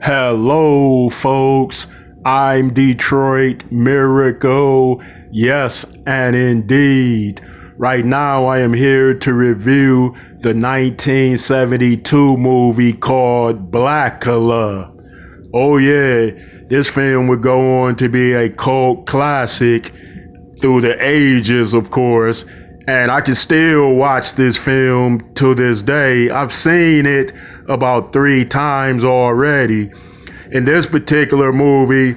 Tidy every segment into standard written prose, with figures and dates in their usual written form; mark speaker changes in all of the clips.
Speaker 1: Hello, folks. I'm Detroit Miracle. Yes, and indeed. Right now, I am here to review the 1972 movie called Blacula. Oh, yeah, this film would go on to be a cult classic through the ages, of course. And I can still watch this film to this day. I've seen it about 3 times already. In this particular movie,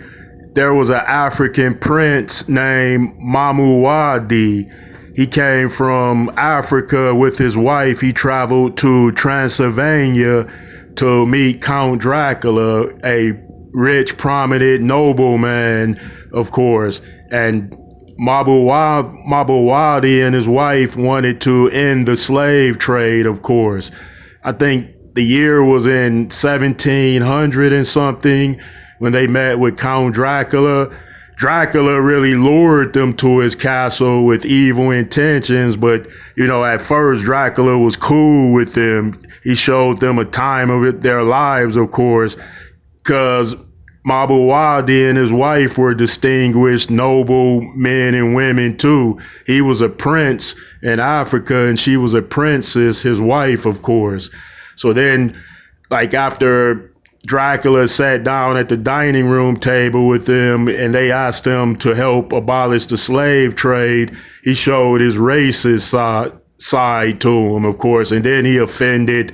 Speaker 1: there was an African prince named Mamuwadi. He came from Africa with his wife. He traveled to Transylvania to meet Count Dracula, a rich, prominent nobleman, of course. And Mabuwadi and his wife wanted to end the slave trade, of course. I think the year was in 1700 and something when they met with Count Dracula. Dracula really lured them to his castle with evil intentions, but at first Dracula was cool with them. He showed them a time of their lives, of course, because Mabuwadi and his wife were distinguished noble men and women too. He was a prince in Africa and she was a princess, his wife, of course. So then, after Dracula sat down at the dining room table with them and they asked him to help abolish the slave trade, he showed his racist side to him, of course. And then he offended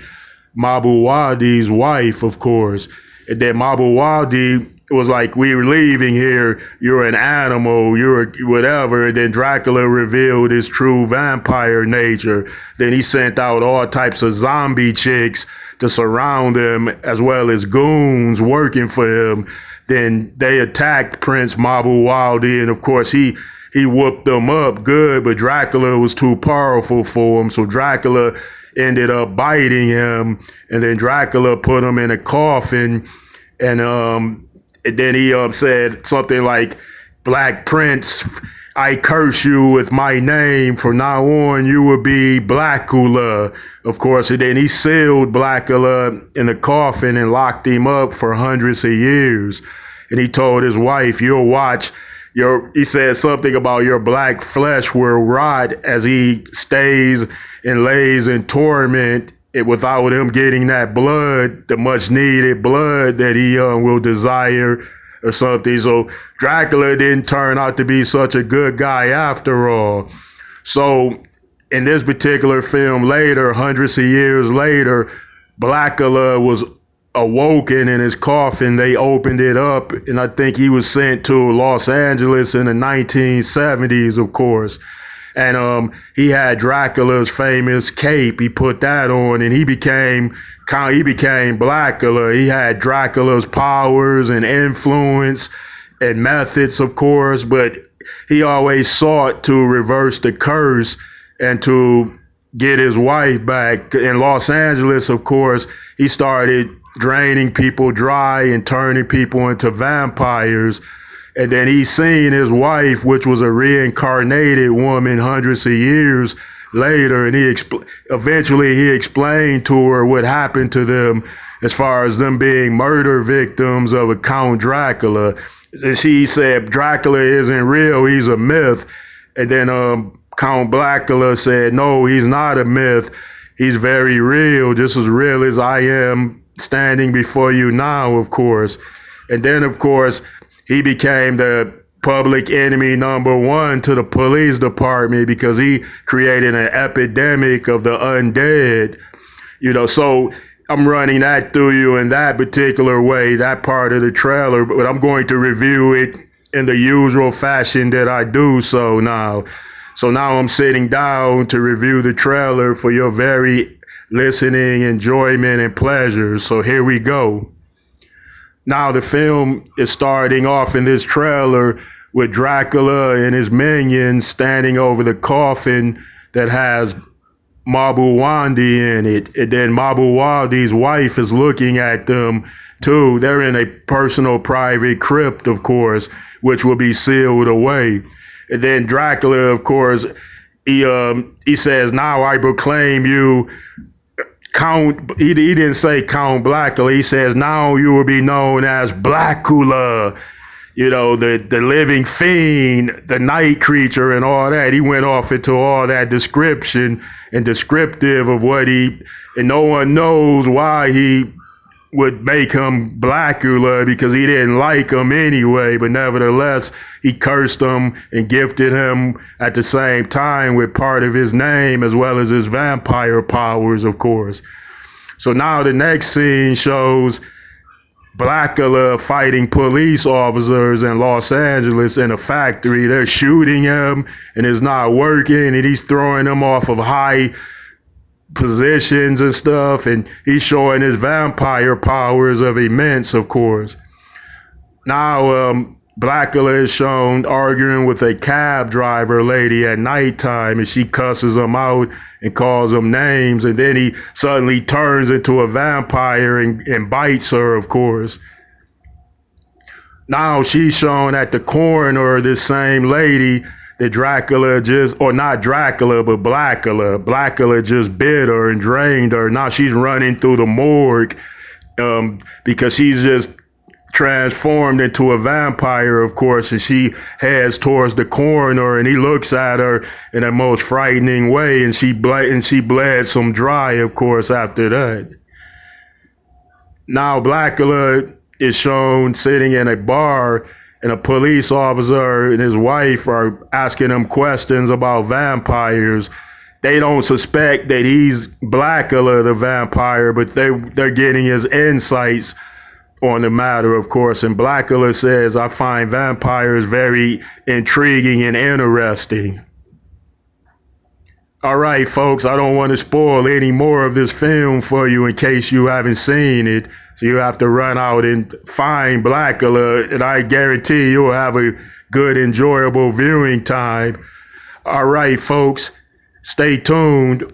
Speaker 1: Mabuwadi's wife, of course. And then Mabuwadi was like, we were leaving here, you're an animal, you're whatever. And then Dracula revealed his true vampire nature. Then he sent out all types of zombie chicks to surround him, as well as goons working for him. Then they attacked Prince Mabuwadi, and of course he whooped them up good, but Dracula was too powerful for him. So Dracula ended up biting him, and then Dracula put him in a coffin, and then he said something like, "Black Prince, I curse you with my name. From now on, you will be Blacula." Of course, and then he sealed Blacula in a coffin and locked him up for hundreds of years. And he told his wife, "You'll watch he said something about your black flesh will rot as he stays and lays in torment without him getting that blood, the much needed blood that he will desire," or something. So Dracula didn't turn out to be such a good guy after all. So in this particular film later, hundreds of years later, Blacula was awoken in his coffin. They opened it up, and I think he was sent to Los Angeles in the 1970s, of course. And he had Dracula's famous cape. He put that on, and he became Blacula. He had Dracula's powers and influence and methods, of course, but he always sought to reverse the curse and to get his wife back. In Los Angeles, of course, he started draining people dry and turning people into vampires. And then he seen his wife, which was a reincarnated woman hundreds of years later, and eventually he explained to her what happened to them as far as them being murder victims of a Count Dracula. And she said, "Dracula isn't real, he's a myth." And then Count Blacula said, "No, he's not a myth. He's very real, just as real as I am standing before you now," of course. And then, of course, he became the public enemy number one to the police department because he created an epidemic of the undead. So I'm running that through you in that particular way, that part of the trailer, but I'm going to review it in the usual fashion that I do so now. So now I'm sitting down to review the trailer for your very listening enjoyment and pleasure. So here we go. Now the film is starting off in this trailer with Dracula and his minions standing over the coffin that has Mabuwadi in it. And then Mabuwadi's wife is looking at them too. They're in a personal private crypt, of course, which will be sealed away. And then Dracula, of course, he says, "Now I proclaim you he didn't say Count Blacula. He says, now you will be known as Blacula, the living fiend, the night creature, and all that. He went off into all that description and descriptive of and no one knows why he would make him Blacula, because he didn't like him anyway, but nevertheless, he cursed him and gifted him at the same time with part of his name as well as his vampire powers, of course. So now the next scene shows Blacula fighting police officers in Los Angeles in a factory. They're shooting him and it's not working, and he's throwing them off of high positions and stuff, and he's showing his vampire powers of immense, of course. Now, Blacula is shown arguing with a cab driver lady at nighttime, and she cusses him out and calls him names, and then he suddenly turns into a vampire and bites her, of course. Now she's shown at the corner, this same lady that Dracula not Dracula, but Blacula just bit her and drained her. Now she's running through the morgue because she's just transformed into a vampire, of course, and she heads towards the coroner, and he looks at her in a most frightening way, and she bled some dry, of course, after that. Now Blacula is shown sitting in a bar, and a police officer and his wife are asking him questions about vampires. They don't suspect that he's Blacula, the vampire, but they're getting his insights on the matter, of course. And Blacula says, I find vampires very intriguing and interesting. All right, folks, I don't want to spoil any more of this film for you in case you haven't seen it. So you have to run out and find Blacula, and I guarantee you'll have a good, enjoyable viewing time. All right, folks, stay tuned.